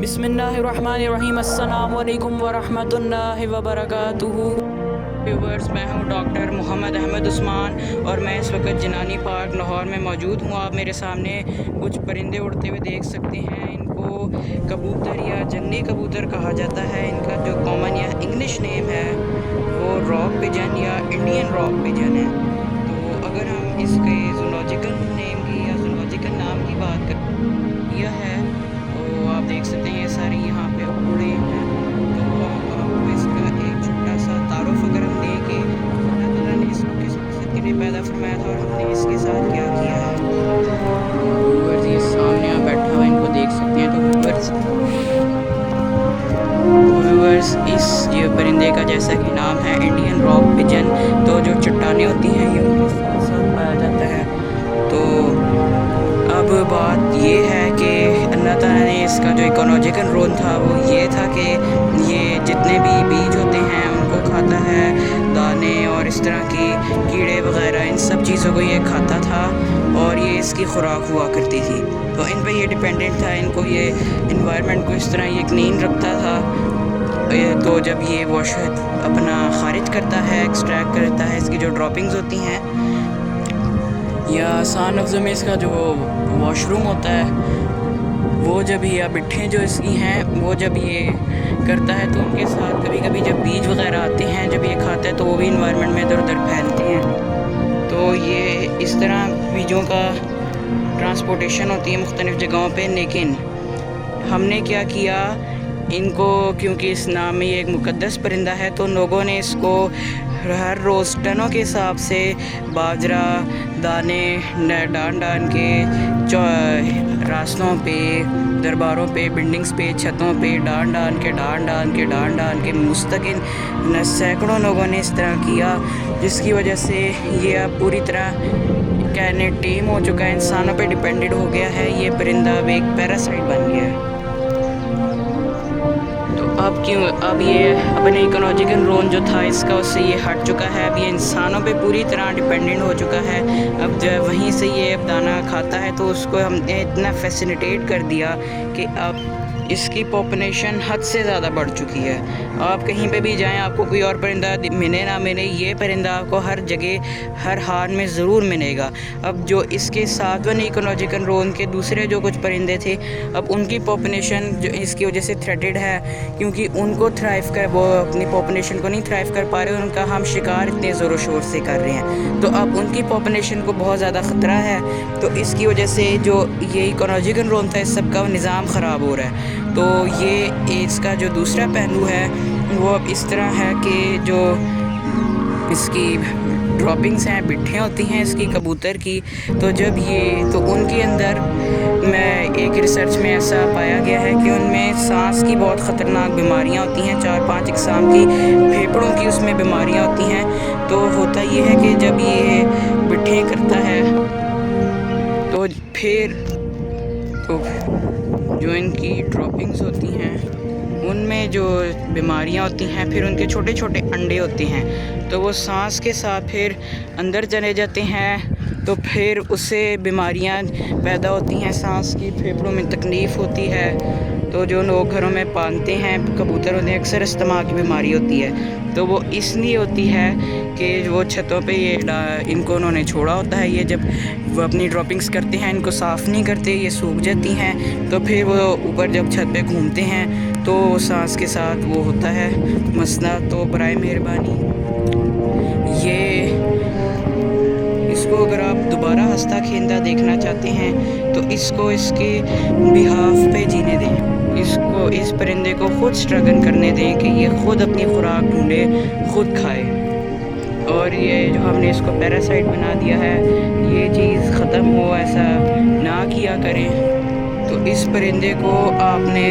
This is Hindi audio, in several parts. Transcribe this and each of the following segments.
बिस्मिल्लाहिर्रहमानिर्रहीम अस्सलामु अलैकुम वरहमतुल्लाहि वबरकातुहू। व्यूवर्स, मैं हूँ डॉक्टर मोहम्मद अहमद उस्मान और मैं इस वक्त जिनानी पार्क लाहौर में मौजूद हूँ। आप मेरे सामने कुछ परिंदे उड़ते हुए देख सकते हैं। इनको कबूतर या जंगली कबूतर कहा जाता है। इनका जो कॉमन या इंग्लिश नेम है वो रॉक पिजन या इंडियन रॉक पिजन है। तो अगर हम इसके जूलॉजिकल नेम की या जूलॉजिकल नाम की बात करें यह है, तो आप देख सकते हैं ये सारे यहाँ पे उड़े हैं। तो आपको इसका एक छोटा सा तारुफ अगर हम दें कि अल्लाह ताला ने इसको किस मकसद के लिए पैदा फरमाया था और हमने इसके साथ क्या किया है। व्यूअर्स, ये सामने आप बैठा हुआ इनको देख सकते हैं। तो व्यूअर्स इस ये परिंदे का जैसा कि नाम है इंडियन रॉक पिजन, तो जो चट्टानें होती हैं ये उनके साथ साथ पाया जाता है। तो अब बात ये है कि अल्लाह ताला ने इसका जो इकोलॉजिकल रोल था वो ये था कि ये जितने भी बीज होते हैं उनको खाता है, दाने और इस तरह की कीड़े वगैरह इन सब चीज़ों को ये खाता था और ये इसकी खुराक हुआ करती थी। तो इन पे ये डिपेंडेंट था। इनको ये इन्वायरमेंट को इस तरह ये क्लीन रखता था। तो जब ये वॉश अपना खारिज करता है, एक्सट्रैक्ट करता है, इसकी जो ड्रॉपिंग्स होती हैं या सान लफ्ज़ में इसका जो वॉशरूम होता है वो जब ये बिट्ठें जो इसकी हैं वो जब ये करता है तो उनके साथ कभी कभी जब बीज वगैरह आते हैं जब ये खाता है तो वो भी इन्वायरमेंट में इधर उधर फैलते हैं। तो ये इस तरह बीजों का ट्रांसपोर्टेशन होती है मुख्तलिफ़ जगहों पे। लेकिन हमने क्या किया, इनको क्योंकि इस नाम में ये एक मुक़द्दस परिंदा है तो लोगों ने इसको हर रोज़ टनों के हिसाब से बाजरा दाने डाल के रास्तों पे, दरबारों पे, बिल्डिंग्स पे, छतों पे डाल के मुस्तकिल सैकड़ों लोगों ने इस तरह किया, जिसकी वजह से ये अब पूरी तरह कहने टेम हो चुका है, इंसानों पे डिपेंडेड हो गया है। ये परिंदा अब एक पैरासाइट बन गया है। अब ये अपने इकोलॉजिकल रोल जो था इसका उससे ये हट चुका है। अब ये इंसानों पे पूरी तरह डिपेंडेंट हो चुका है। अब जब वहीं से ये अब दाना खाता है तो उसको हमने इतना फैसिलिटेट कर दिया कि अब इसकी पॉपुलेशन हद से ज़्यादा बढ़ चुकी है। आप कहीं पे भी जाएं आपको कोई और परिंदा मिले ना मिले, ये परिंदा आपको हर जगह हर हाल में ज़रूर मिलेगा। अब जो इसके साथ वन इकोलॉजिकल रोल के दूसरे जो कुछ परिंदे थे अब उनकी पॉपुलेशन जो इसकी वजह से थ्रेटेड है, क्योंकि उनको थ्राइव कर वो अपनी पॉपुलेशन को नहीं थ्राइव कर पा रहे, उनका हम शिकार इतने ज़ोरों शोर से कर रहे हैं। तो अब उनकी पॉपुलेशन को बहुत ज़्यादा ख़तरा है। तो इसकी वजह से जो ये इकोलॉजिकल रोल था इस सब का निज़ाम ख़राब हो रहा है। तो ये इसका जो दूसरा पहलू है वो अब इस तरह है कि जो इसकी ड्रॉपिंग्स हैं, बिट्ठें होती हैं इसकी कबूतर की, तो जब ये तो उनके अंदर मैं एक रिसर्च में ऐसा पाया गया है कि उनमें सांस की बहुत ख़तरनाक बीमारियां होती हैं, 4-5 इकसाम की फेफड़ों की उसमें बीमारियां होती हैं। तो होता ये है कि जब ये बिट्ठें करता है तो फिर जो इनकी ड्रॉपिंग्स होती हैं उनमें जो बीमारियां होती हैं फिर उनके छोटे छोटे अंडे होते हैं तो वो सांस के साथ फिर अंदर चले जाते हैं। तो फिर उससे बीमारियां पैदा होती हैं, सांस की, फेफड़ों में तकलीफ़ होती है। तो जो लोग घरों में पालते हैं कबूतर उन्हें अक्सर अस्थमा की बीमारी होती है। तो वो इसलिए होती है कि वो छतों पे ये इनको उन्होंने छोड़ा होता है, ये जब वो अपनी ड्रॉपिंग्स करते हैं इनको साफ़ नहीं करते, ये सूख जाती हैं। तो फिर वो ऊपर जब छत पे घूमते हैं तो सांस के साथ वो होता है मसला। तो बराए मेहरबानी ये इसको अगर आप दोबारा हंसता खेलता देखना चाहते हैं तो इसको इसके बिहाफ पे जीने दें, इसको इस परिंदे को ख़ुद स्ट्रगल करने दें कि ये ख़ुद अपनी खुराक ढूंढे, ख़ुद खाए। और ये जो हमने इसको पैरासाइट बना दिया है ये चीज़ ख़त्म हो, ऐसा ना किया करें। तो इस परिंदे को आपने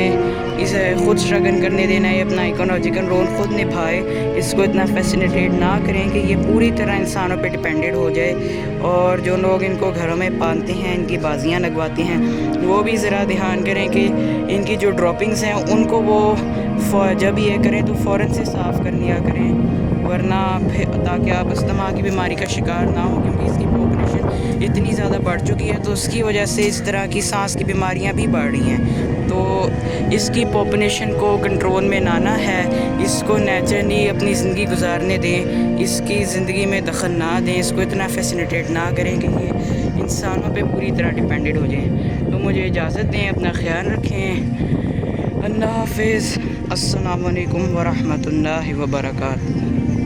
इसे ख़ुद स्ट्रगल करने देना है, अपना इकोलॉजिकल रोल ख़ुद निभाए, इसको इतना फैसिलिटेट ना करें कि ये पूरी तरह इंसानों पे डिपेंडेड हो जाए। और जो लोग इनको घरों में पालते हैं, इनकी बाजियाँ लगवाते हैं, वो भी ज़रा ध्यान करें कि इनकी जो ड्रॉपिंग्स हैं उनको वो जब ये करें तो फ़ौरन से साफ़ कर लिया करें। वरना फिर ताकि आप अस्थमा की बीमारी का शिकार ना हो, क्योंकि इसकी पॉपुलेशन इतनी ज़्यादा बढ़ चुकी है, तो उसकी वजह से इस तरह की सांस की बीमारियां भी बढ़ रही हैं। तो इसकी पॉपुलेशन को कंट्रोल में लाना है, इसको नेचुरली अपनी ज़िंदगी गुजारने दें, इसकी ज़िंदगी में दखल ना दें, इसको इतना फैसिलिटेट ना करें कि ये इंसानों पे पूरी तरह डिपेंडेंट हो जाएं। तो मुझे इजाज़त दें, अपना ख्याल रखें। अल्लाह हाफ़िज़। अस्सलामु अलैकुम व रहमतुल्लाहि व बरकातुहू।